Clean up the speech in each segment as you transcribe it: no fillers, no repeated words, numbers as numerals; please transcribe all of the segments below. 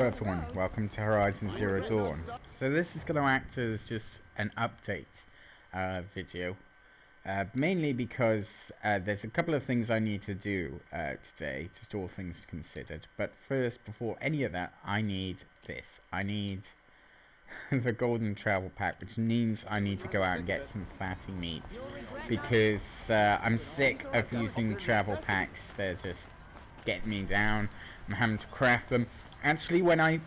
Everyone, welcome to Horizon Zero Dawn. So this is going to act as just an update video, mainly because there's a couple of things I need to do today, just all things considered. But first, before any of that, I need this. I need the Golden Travel Pack, which means I need to go out and get some fatty meat, because I'm sick of using travel packs. They're just getting me down. I'm having to craft them. Actually, when I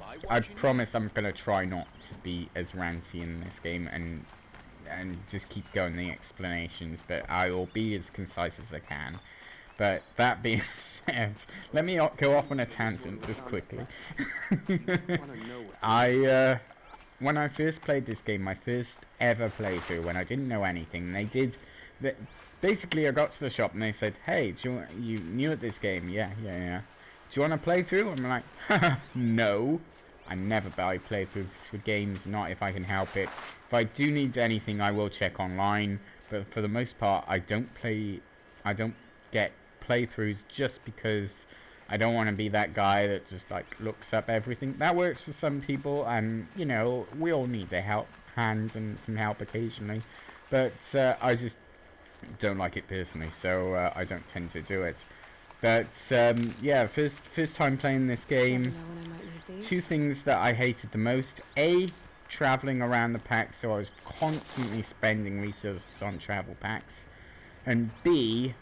promise I'm gonna try not to be as ranty in this game and just keep going the explanations, but I will be as concise as I can. But that being said, let me go off on a tangent just quickly. When I first played this game, my first ever playthrough, when I didn't know anything, basically I got to the shop and they said, "Hey, you new at this game?" Yeah. "Do you want to play through?" I'm like, no. I never buy playthroughs for games, not if I can help it. If I do need anything, I will check online, but for the most part, I don't get playthroughs just because I don't want to be that guy that just like looks up everything. That works for some people, and you know, we all need a hand and some help occasionally, but I just don't like it personally, so I don't tend to do it. But yeah, first time playing this game. Two things that I hated the most: A, traveling around the pack, so I was constantly spending resources on travel packs, and B,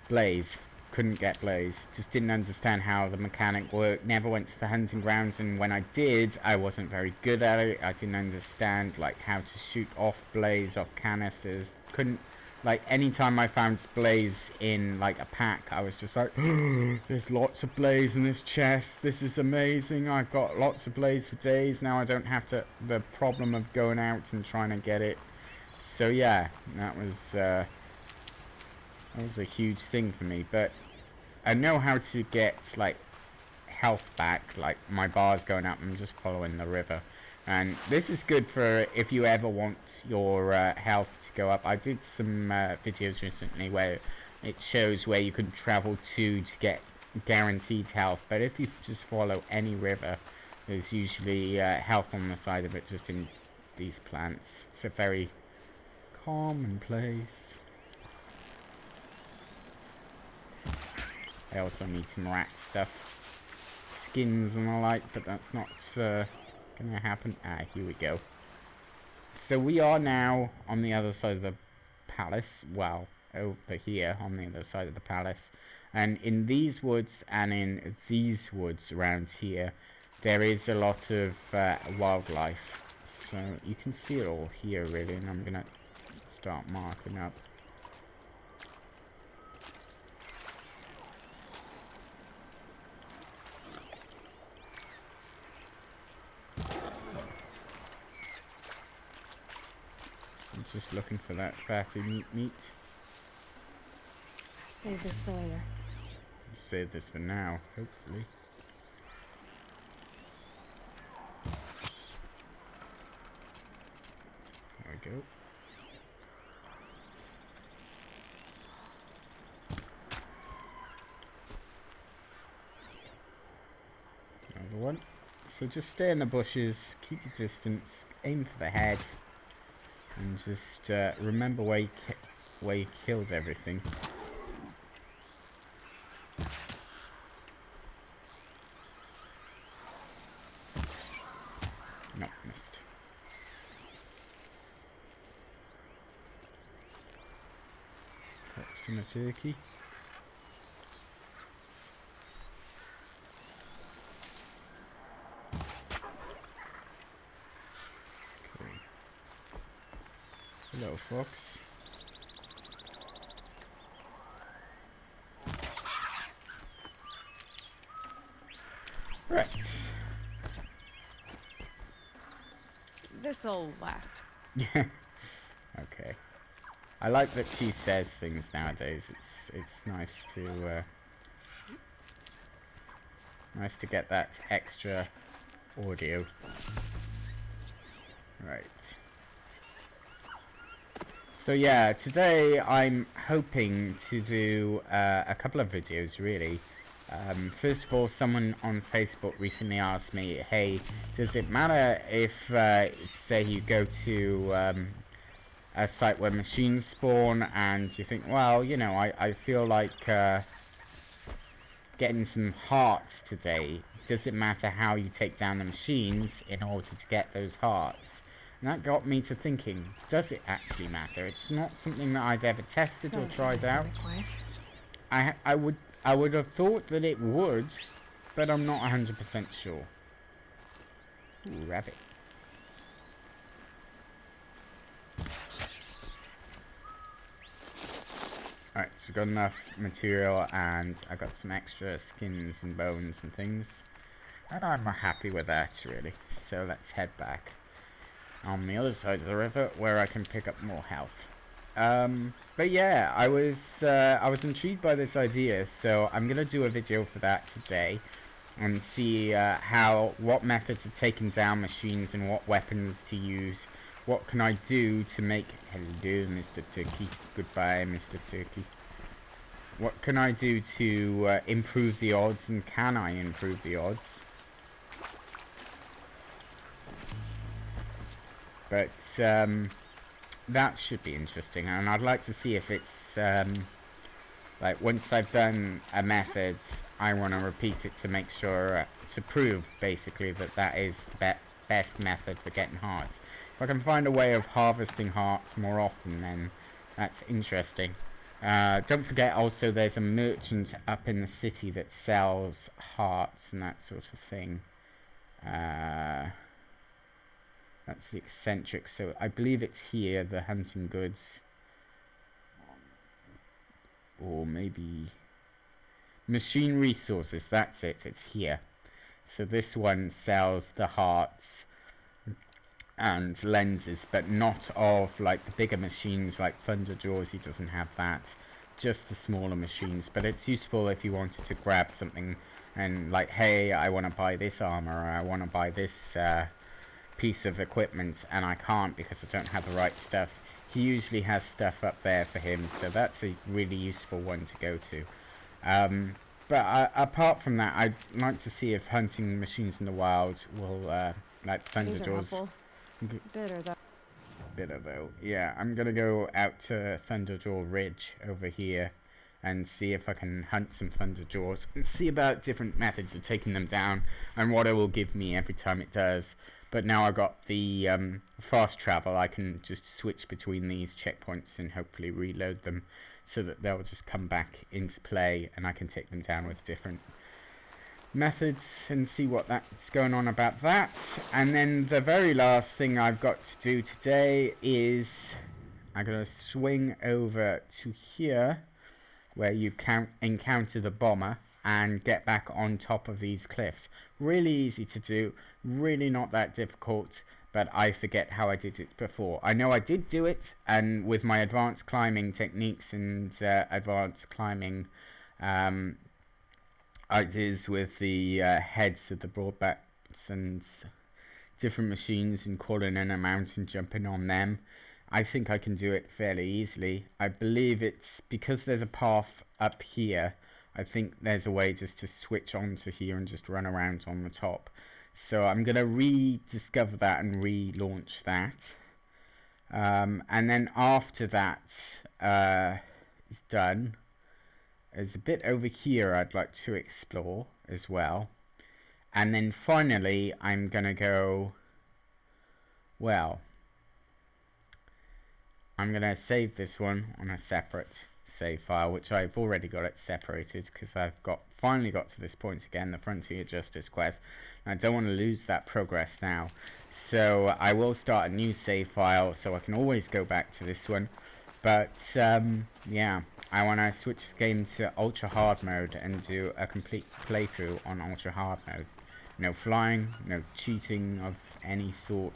Blaze. Couldn't get Blaze. Just didn't understand how the mechanic worked. Never went to the hunting grounds, and when I did, I wasn't very good at it. I didn't understand like how to shoot off Blaze off canisters. Couldn't. Like, anytime I found Blaze in, like, a pack, I was just like, oh, there's lots of Blaze in this chest, this is amazing, I've got lots of Blaze for days, now I don't have the problem of going out and trying to get it. So yeah, that was a huge thing for me, but I know how to get, like, health back, like, my bar's going up, I'm just following the river. And this is good for if you ever want your health go up. I did some videos recently where it shows where you can travel to get guaranteed health, but if you just follow any river, there's usually health on the side of it, just in these plants. It's a very common place. I also need some rat stuff, skins and the like, but that's not gonna happen. Here we go. So we are now on the other side of the palace, well, over here on the other side of the palace, and in these woods and in these woods around here, there is a lot of wildlife, so you can see it all here really, and I'm gonna start marking up. Just looking for that fatty meat. Save this for later. Save this for now, hopefully. There we go. Another one. So just stay in the bushes, keep your distance, aim for the head. And just remember where you killed everything. No, missed. Got some turkey. Hello, fox. Right. This'll last. Yeah. Okay. I like that she says things nowadays. It's nice to get that extra audio. Right. So yeah, today I'm hoping to do a couple of videos really. First of all, someone on Facebook recently asked me, hey, does it matter if, say you go to a site where machines spawn and you think, well, you know, I feel like getting some hearts today. Does it matter how you take down the machines in order to get those hearts? And that got me to thinking, does it actually matter? It's not something that I've ever tested or tried out. I would have thought that it would, but I'm not 100% sure. Ooh, rabbit. Alright, so we've got enough material and I got some extra skins and bones and things. And I'm happy with that, really. So let's head back on the other side of the river where I can pick up more health. But yeah, I was intrigued by this idea, so I'm gonna do a video for that today and see what methods of taking down machines and what weapons to use. What can I do to make... Hello, Mr. Turkey. Goodbye, Mr. Turkey. What can I do to improve the odds, and can I improve the odds? But that should be interesting, and I'd like to see if it's like once I've done a method, I want to repeat it to make sure to prove basically that that is the best method for getting hearts. If I can find a way of harvesting hearts more often, then that's interesting. Don't forget also there's a merchant up in the city that sells hearts and that sort of thing. That's the eccentric, so I believe it's here, the hunting goods. Or maybe... machine resources, that's it, it's here. So this one sells the hearts and lenses, but not of like the bigger machines like Thunderjaws, he doesn't have that. Just the smaller machines, but it's useful if you wanted to grab something and like, hey, I want to buy this armor, or I want to buy this piece of equipment and I can't because I don't have the right stuff. He usually has stuff up there for him, so that's a really useful one to go to. But apart from that, I'd like to see if hunting machines in the wild will, like Thunderjaws. Bitter though. Yeah, I'm gonna go out to Thunderjaw Ridge over here and see if I can hunt some Thunderjaws and see about different methods of taking them down and what it will give me every time it does. But now I've got the fast travel, I can just switch between these checkpoints and hopefully reload them so that they'll just come back into play and I can take them down with different methods and see what that's going on about that. And then the very last thing I've got to do today is I'm going to swing over to here where you encounter the bomber and get back on top of these cliffs. Really easy to do, really not that difficult, but I forget how I did it before. I know I did do it, and with my advanced climbing techniques and advanced climbing ideas with the heads of the broadbacks and different machines and crawling in a mountain, jumping on them, I think I can do it fairly easily. I believe it's because there's a path up here. I think there's a way just to switch onto here and just run around on the top. So I'm going to rediscover that and relaunch that. And then after that is done, there's a bit over here I'd like to explore as well. And then finally I'm going to go, well, I'm going to save this one on a separate save file, which I've already got it separated because I've finally got to this point again, the Frontier Justice quest. I don't want to lose that progress now, so I will start a new save file so I can always go back to this one. But yeah, I want to switch the game to ultra hard mode and do a complete playthrough on ultra hard mode. No flying, no cheating of any sort,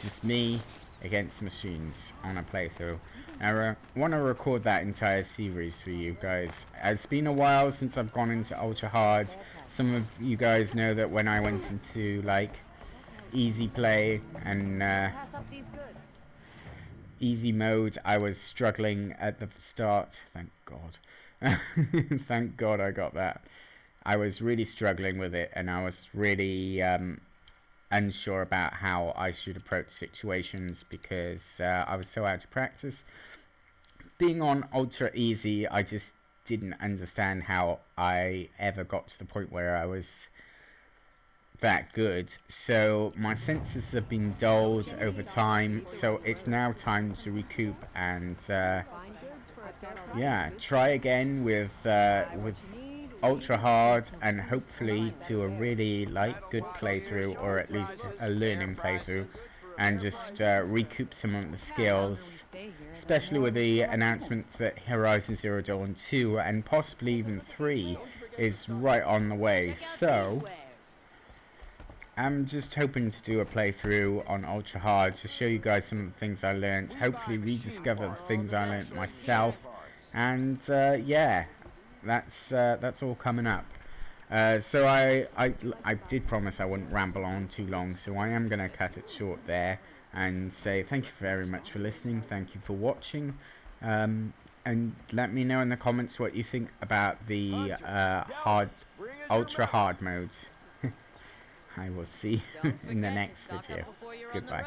just me against machines on a playthrough. I want to record that entire series for you guys. It's been a while since I've gone into ultra hard. Some of you guys know that when I went into like easy play and easy mode, I was struggling at the start. Thank God. Thank God I got that. I was really struggling with it, and I was really unsure about how I should approach situations because I was so out of practice. Being on ultra easy, I just didn't understand how I ever got to the point where I was that good. So my senses have been dulled over time, so it's now time to recoup and yeah, try again with ultra hard and hopefully do a really good playthrough, or at least a learning playthrough, and just recoup some of the skills, especially with the announcements that Horizon Zero Dawn 2 and possibly even 3 is right on the way. So I'm just hoping to do a playthrough on ultra hard to show you guys some of the things I learned, hopefully rediscover the things I learned myself, and yeah, that's all coming up. So I did promise I wouldn't ramble on too long, so I am going to cut it short there and say thank you very much for listening, thank you for watching, and let me know in the comments what you think about the ultra hard modes. I will see you in the next video. Goodbye.